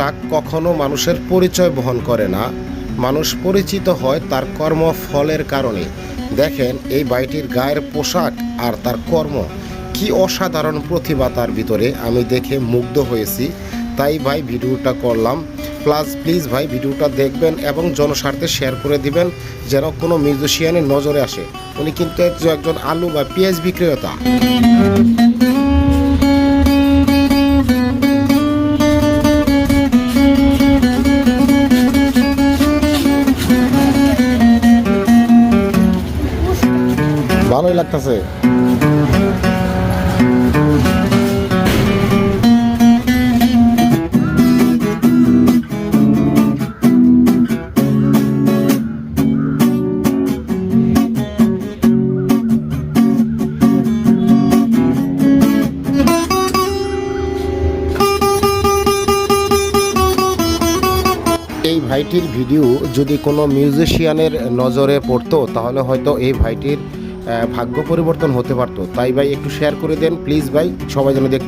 পোশাক কখনো মানুষের পরিচয় বহন করে না, মানুষ পরিচিত হয় তার কর্মফলের কারণে। দেখেন এই ভাইটির গায়ের পোশাক আর তার কর্ম, কি অসাধারণ প্রতিভা তার ভিতরে, আমি দেখে মুগ্ধ হয়েছি। তাই ভাই ভিডিওটা করলাম। প্লিজ ভাই ভিডিওটা দেখবেন এবং জনস্বার্থে শেয়ার করে দিবেন যেন কোনো মিউজিশিয়ানের নজরে আসে। উনি কিন্তু একজন আলু বা পেঁয়াজ বিক্রেতা। ভালোই লাগতেছে। এই ভাইটির ভিডিও যদি কোনো মিউজিশিয়ানের নজরে পড়তো তাহলে হয়তো এই ভাইটির ভাগ্য পরিবর্তন হতে পারতো। তাই ভাই একটু শেয়ার করে দেন প্লিজ ভাই, সবাই যেন দেখতে।